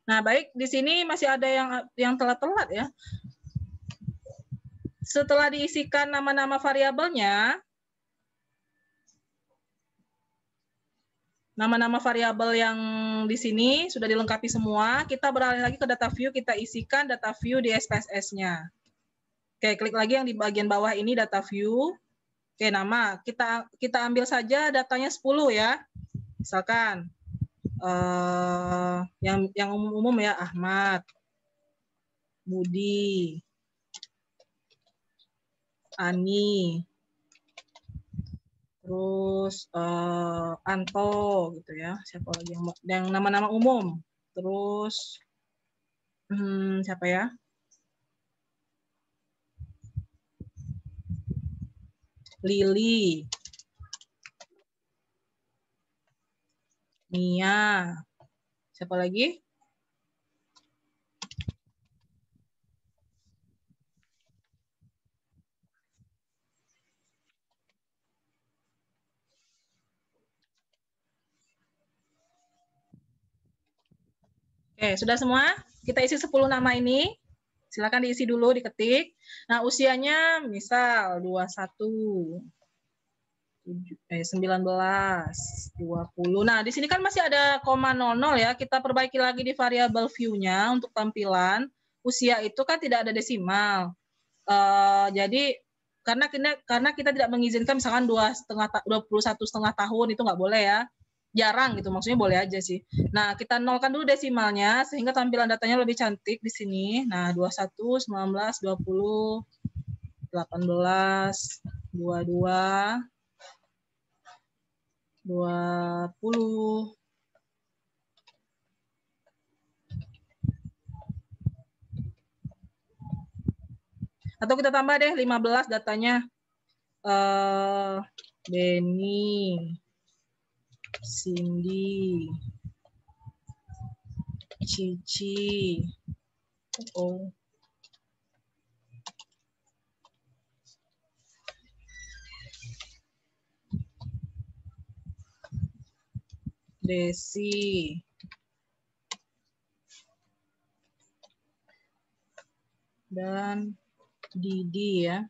Nah, baik, di sini masih ada yang telat-telat ya. Setelah diisikan nama-nama variabelnya, nama-nama variabel yang di sini sudah dilengkapi semua, kita beralih lagi ke data view, kita isikan data view di SPSS-nya. Oke, klik lagi yang di bagian bawah ini data view. Oke, nama kita ambil saja datanya 10 ya. Misalkan yang umum-umum ya, Ahmad, Budi, Ani, terus Anto gitu ya. Siapa lagi yang nama-nama umum? Terus siapa ya? Lili, Mia, siapa lagi? Oke, sudah semua? Kita isi 10 nama ini. Silakan diisi dulu, diketik. Nah, usianya misal 21, 19, 20. Nah, di sini kan masih ada koma 00 ya. Kita perbaiki lagi di variabel view-nya untuk tampilan. Usia itu kan tidak ada desimal. Jadi karena kita tidak mengizinkan misalkan 21,5 tahun itu nggak boleh ya. Jarang gitu, maksudnya boleh aja sih. Nah, kita nolkan dulu desimalnya sehingga tampilan datanya lebih cantik di sini. Nah, 21, 19, 20, 18, 22, 20. Atau kita tambah deh 15 datanya. Benny, Cindy, Cici, Desi, dan Didi ya.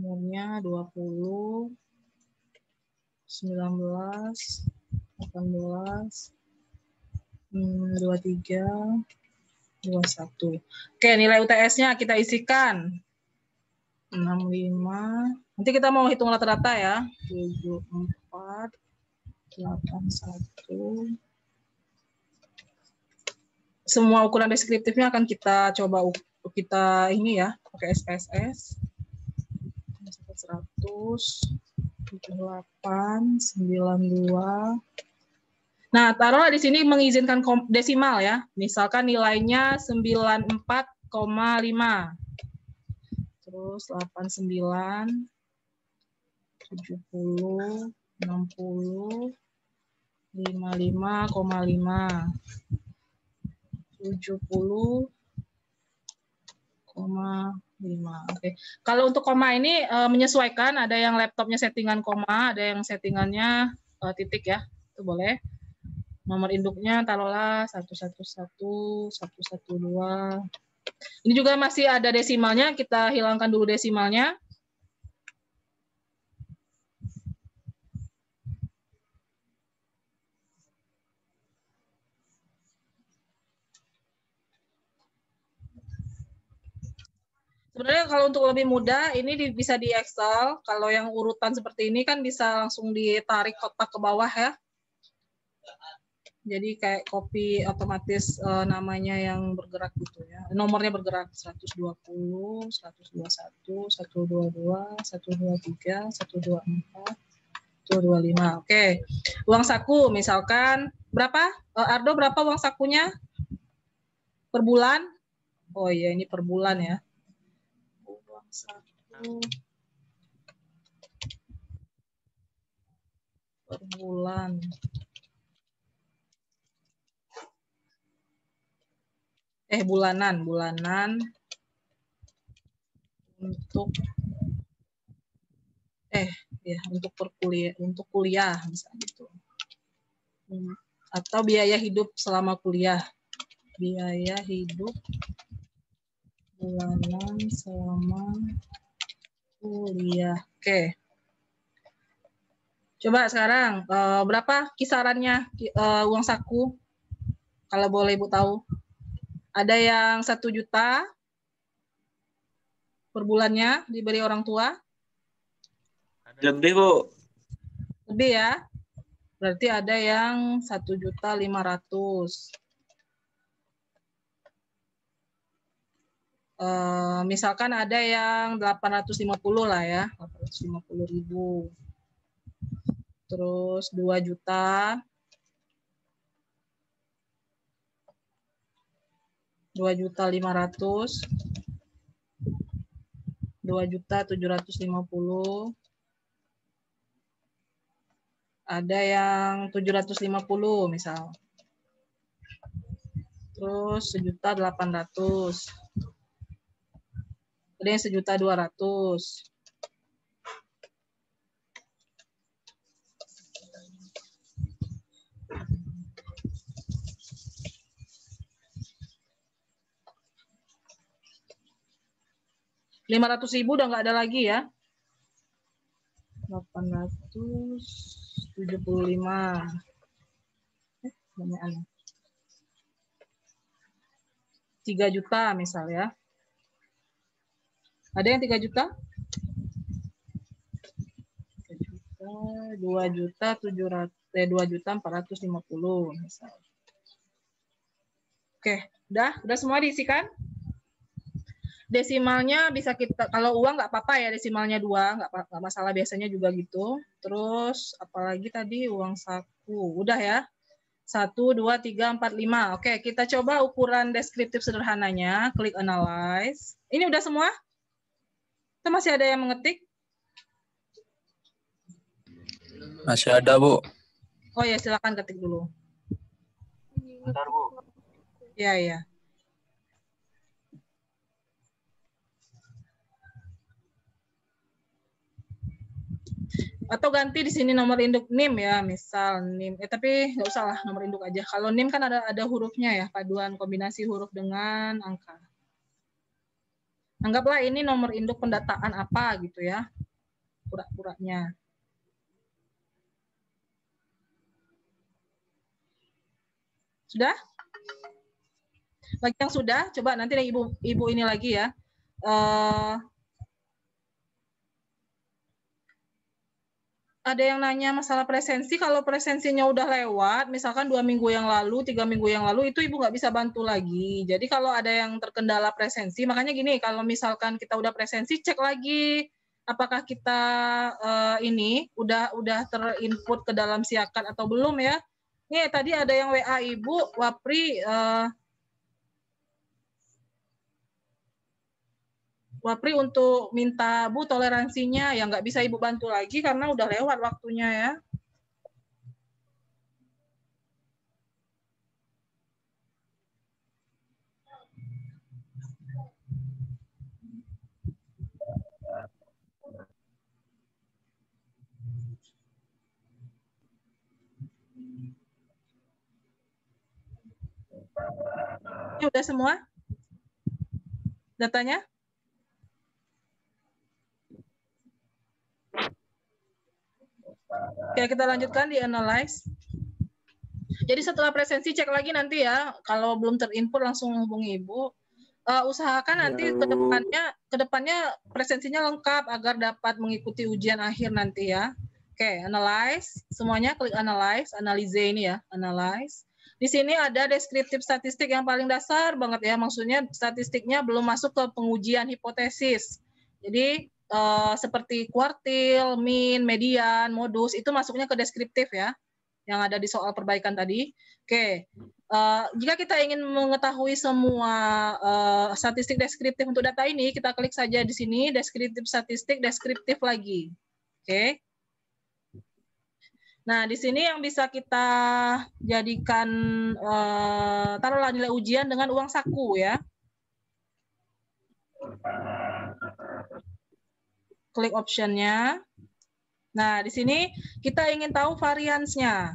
Umurnya 20, 19, 18, 23, 21. Oke, nilai UTS-nya kita isikan 65. Nanti kita mau hitung rata-rata ya. 74, 81. Semua ukuran deskriptifnya akan kita coba kita ini ya, pakai SPSS. 100, 78, 92. Nah, taruhlah di sini mengizinkan desimal ya. Misalkan nilainya 94,5. Terus 89, 70, 60, 55,5. 70,5. Oke. Kalau untuk koma ini menyesuaikan, ada yang laptopnya settingan koma, ada yang settingannya titik ya. Itu boleh. Nomor induknya taruhlah 111, 112. Ini juga masih ada desimalnya, kita hilangkan dulu desimalnya. Sebenarnya kalau untuk lebih mudah, ini bisa di Excel. Kalau yang urutan seperti ini kan bisa langsung ditarik kotak ke bawah ya. Jadi kayak copy otomatis namanya yang bergerak gitu ya. Nomornya bergerak 120, 121, 122, 123, 124, 125. Oke. Uang saku misalkan berapa? Ardo berapa uang sakunya? Per bulan? Oh iya, ini per bulan ya. Uang saku per bulan. Bulanan untuk ya untuk kuliah misalnya gitu. Atau biaya hidup selama kuliah. Biaya hidup bulanan selama kuliah. Oke. Coba sekarang berapa kisarannya uang saku? Kalau boleh Ibu tahu. Ada yang 1 juta per bulannya diberi orang tua? Lebih, Bu. Lebih ya? Berarti ada yang 1.500.000. Misalkan ada yang 850 lah ya, 850.000. Terus 2 juta. 2.500.000. 2.750.000. Ada yang 750 misal. Terus 1.800.000. Ada yang 1.200.000. Rp500.000 udah nggak ada lagi ya. 875. Banyakan. 3 juta misal ya. Ada yang 3 juta? 2.450 misal. Oke, udah semua diisikan? Desimalnya bisa kita, kalau uang nggak apa-apa ya, desimalnya 2, nggak masalah, biasanya juga gitu. Terus apalagi tadi uang saku, udah ya. 1, 2, 3, 4, 5. Oke, kita coba ukuran deskriptif sederhananya. Klik analyze. Ini udah semua? Kita masih ada yang mengetik? Masih ada, Bu. Oh ya, silakan ketik dulu. Bentar, Bu. Ya. Atau ganti di sini nomor induk NIM ya, misal NIM. Tapi nggak usah lah, nomor induk aja. Kalau NIM kan ada hurufnya ya, paduan kombinasi huruf dengan angka. Anggaplah ini nomor induk pendataan apa gitu ya, pura-puranya. Sudah? Bagi yang sudah, coba nanti ibu ini lagi ya. Ada yang nanya masalah presensi. Kalau presensinya udah lewat, misalkan 2 minggu yang lalu, 3 minggu yang lalu, itu ibu nggak bisa bantu lagi. Jadi kalau ada yang terkendala presensi, makanya gini, kalau misalkan kita udah presensi, cek lagi apakah kita ini udah terinput ke dalam siakan atau belum ya. Nih tadi ada yang WA ibu, Wapri. Wapri untuk minta Bu toleransinya, yang nggak bisa Ibu bantu lagi karena udah lewat waktunya ya. Ini udah semua datanya? Oke, kita lanjutkan di analyze. Jadi setelah presensi cek lagi nanti ya, kalau belum terinput langsung hubungi Ibu. Usahakan nanti ke depannya presensinya lengkap agar dapat mengikuti ujian akhir nanti ya. Oke, analyze, semuanya klik analyze, analize ini ya, analyze. Di sini ada deskriptif statistik yang paling dasar banget ya, maksudnya statistiknya belum masuk ke pengujian hipotesis. Jadi seperti kuartil, mean, median, modus itu masuknya ke deskriptif ya, yang ada di soal perbaikan tadi. Oke, jika kita ingin mengetahui semua statistik deskriptif untuk data ini, kita klik saja di sini deskriptif statistik, deskriptif lagi. Oke. Nah, di sini yang bisa kita jadikan taruhlah nilai ujian dengan uang saku ya. Klik optionnya. Nah, di sini kita ingin tahu variansnya,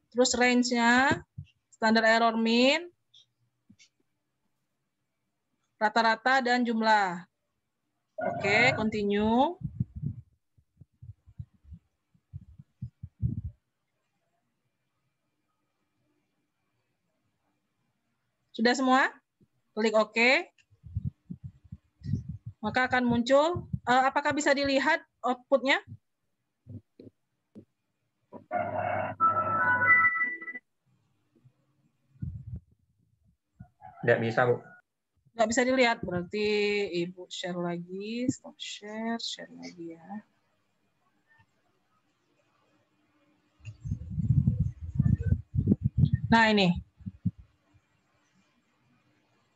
terus range-nya, standar error mean, rata-rata, dan jumlah. Oke, continue. Sudah semua? Klik OK. Maka akan muncul, apakah bisa dilihat output-nya? Tidak bisa, Bu. Nggak bisa dilihat, berarti Ibu share lagi, stop share, share lagi ya. Nah ini,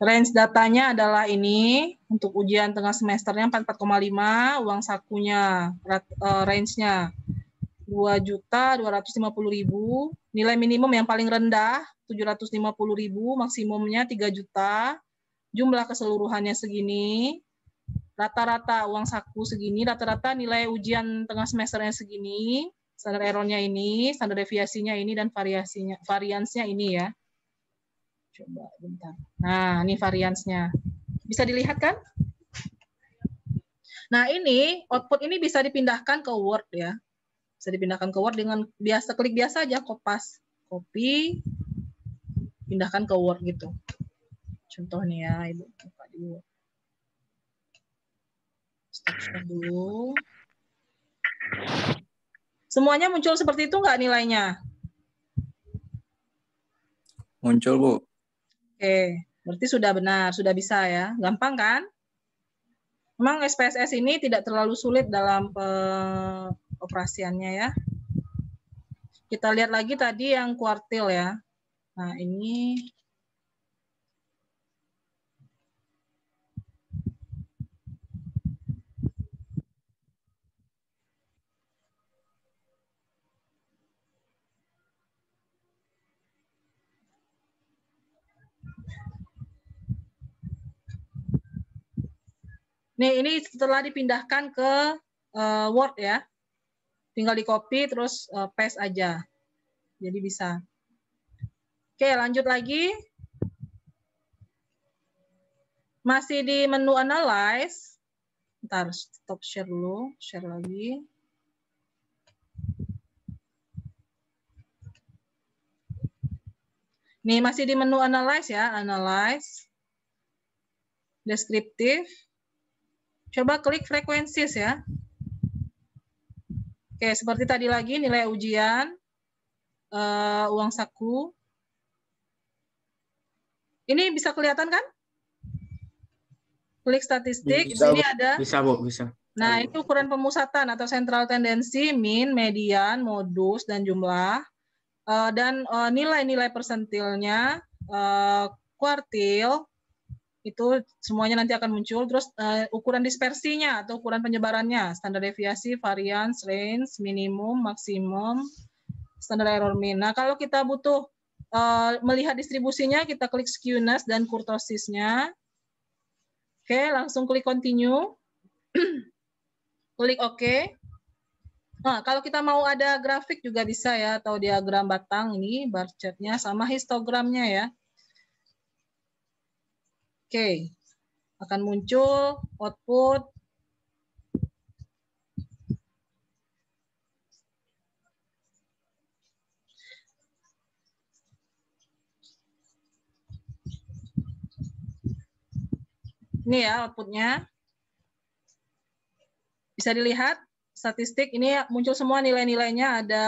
range datanya adalah ini, untuk ujian tengah semesternya 44,5, uang sakunya, range-nya 2.250.000, nilai minimum yang paling rendah 750.000, maksimumnya 3 juta, jumlah keseluruhannya segini, rata-rata uang saku segini, rata-rata nilai ujian tengah semesternya segini, standar error-nya ini, standar deviasinya ini, dan variansnya ini ya. Coba bentar. Nah, ini variansnya. Bisa dilihat kan? Nah, ini output ini bisa dipindahkan ke Word ya. Bisa dipindahkan ke Word dengan biasa klik biasa aja, kopas, copy, pindahkan ke Word gitu. Contoh nih ya, Ibu buka di Word. Stop share dulu. Semuanya muncul seperti itu nggak nilainya? Muncul, Bu. Oke, berarti sudah benar, sudah bisa ya. Gampang kan? Memang SPSS ini tidak terlalu sulit dalam operasiannya ya. Kita lihat lagi tadi yang kuartil ya. Nah, ini ini setelah dipindahkan ke Word ya. Tinggal di copy terus paste aja. Jadi bisa. Oke, lanjut lagi. Masih di menu analyze. Bentar, stop share dulu. Share lagi. Nih, masih di menu analyze ya. Analyze. Deskriptif. Coba klik frequencies ya. Oke, seperti tadi lagi nilai ujian, uang saku. Ini bisa kelihatan kan? Klik statistik, Bisa, di sini ada. Bisa, Bu, bisa. Nah, itu ukuran pemusatan atau sentral tendensi, mean, median, modus, dan jumlah. Dan nilai-nilai persentilnya, kuartil, itu semuanya nanti akan muncul. Terus ukuran dispersinya atau ukuran penyebarannya, standar deviasi, variance, range, minimum, maksimum, standar error mean. Nah, kalau kita butuh melihat distribusinya, kita klik skewness dan kurtosisnya. Oke, langsung klik continue. Klik OK. Nah, kalau kita mau ada grafik juga bisa ya, atau diagram batang ini, bar chart-nya, sama histogramnya ya. Oke, akan muncul output. Ini ya outputnya. Bisa dilihat statistik, ini muncul semua nilai-nilainya, ada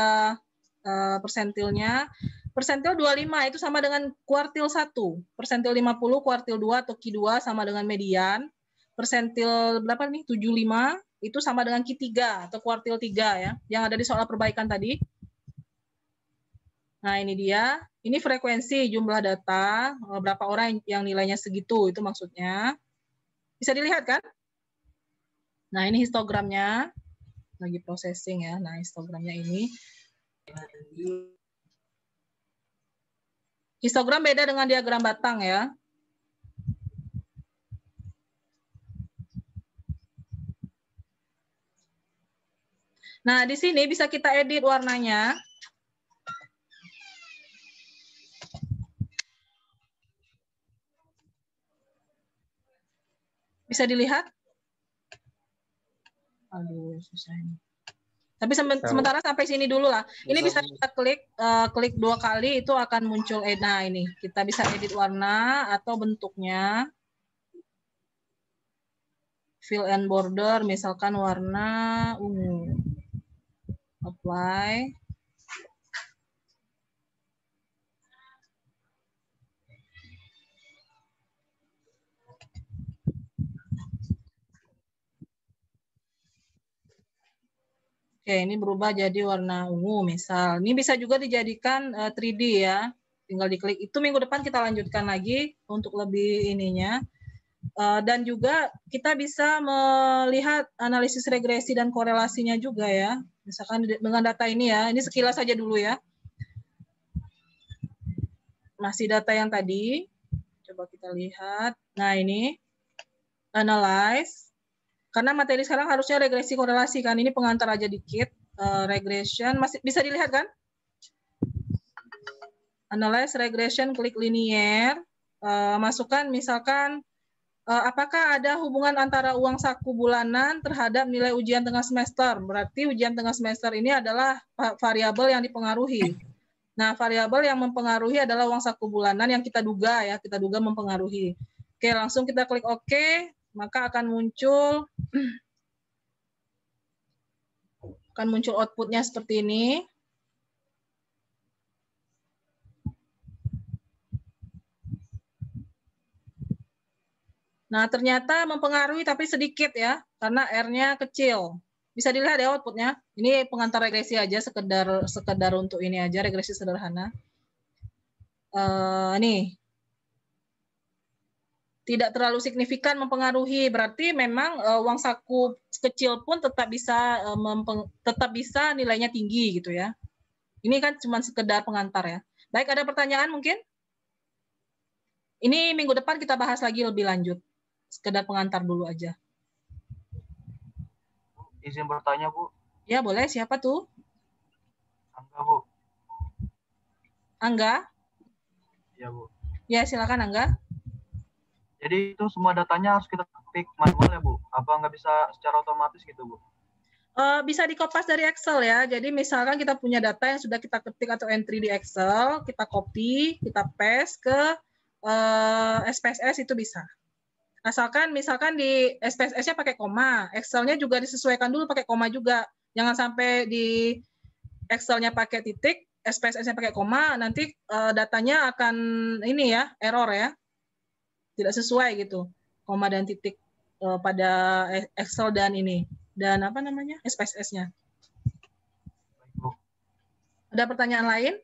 persentilnya. Persentil 25 itu sama dengan kuartil 1. Persentil 50 kuartil 2 atau Q2 sama dengan median. Persentil berapa nih? 75 itu sama dengan Q3 atau kuartil 3 ya, yang ada di soal perbaikan tadi. Nah, ini dia. Ini frekuensi jumlah data, berapa orang yang nilainya segitu, itu maksudnya. Bisa dilihat kan? Nah, ini histogramnya. Lagi processing ya. Nah, histogramnya ini. Histogram beda dengan diagram batang ya. Nah, di sini bisa kita edit warnanya. Bisa dilihat? Aduh, susah ini. Tapi sementara sampai sini dulu lah. Ini bisa kita klik 2 kali, itu akan muncul. Nah, ini kita bisa edit warna atau bentuknya. Fill and border, misalkan warna ungu. Apply. Oke, ini berubah jadi warna ungu misal. Ini bisa juga dijadikan 3D ya. Tinggal diklik. Itu minggu depan kita lanjutkan lagi untuk lebih ininya. Dan juga kita bisa melihat analisis regresi dan korelasinya juga ya. Misalkan dengan data ini ya. Ini sekilas saja dulu ya. Masih data yang tadi. Coba kita lihat. Nah, ini. Analyze. Karena materi sekarang harusnya regresi korelasi kan. Ini pengantar aja dikit. Regression masih bisa dilihat kan? Analyze regression, klik linear. Masukkan misalkan apakah ada hubungan antara uang saku bulanan terhadap nilai ujian tengah semester. Berarti ujian tengah semester ini adalah variabel yang dipengaruhi. Nah, variabel yang mempengaruhi adalah uang saku bulanan yang kita duga ya, kita duga mempengaruhi. Oke, langsung kita klik OK, maka akan muncul outputnya seperti ini. Nah, ternyata mempengaruhi tapi sedikit ya, karena R-nya kecil. Bisa dilihat ya outputnya. Ini pengantar regresi aja, sekedar untuk ini aja, regresi sederhana. Nih, tidak terlalu signifikan mempengaruhi, berarti memang uang saku kecil pun tetap bisa nilainya tinggi gitu ya. Ini kan cuma sekedar pengantar ya. Baik, ada pertanyaan mungkin? Ini minggu depan kita bahas lagi lebih lanjut. Sekedar pengantar dulu aja. Izin bertanya, Bu. Ya, boleh. Siapa tuh? Angga, Bu. Angga? Ya, Bu. Ya, silakan Angga. Jadi itu semua datanya harus kita ketik manual ya, Bu? Apa nggak bisa secara otomatis gitu, Bu? Bisa dikopas dari Excel ya. Jadi misalkan kita punya data yang sudah kita ketik atau entry di Excel, kita copy, kita paste ke SPSS itu bisa. Asalkan misalkan di SPSS-nya pakai koma, Excel-nya juga disesuaikan dulu pakai koma juga. Jangan sampai di Excel-nya pakai titik, SPSS-nya pakai koma, nanti datanya akan ini ya, error ya. Tidak sesuai gitu, koma dan titik pada Excel dan ini. Dan apa namanya? SPSS-nya. Baik, Bu. Ada pertanyaan lain?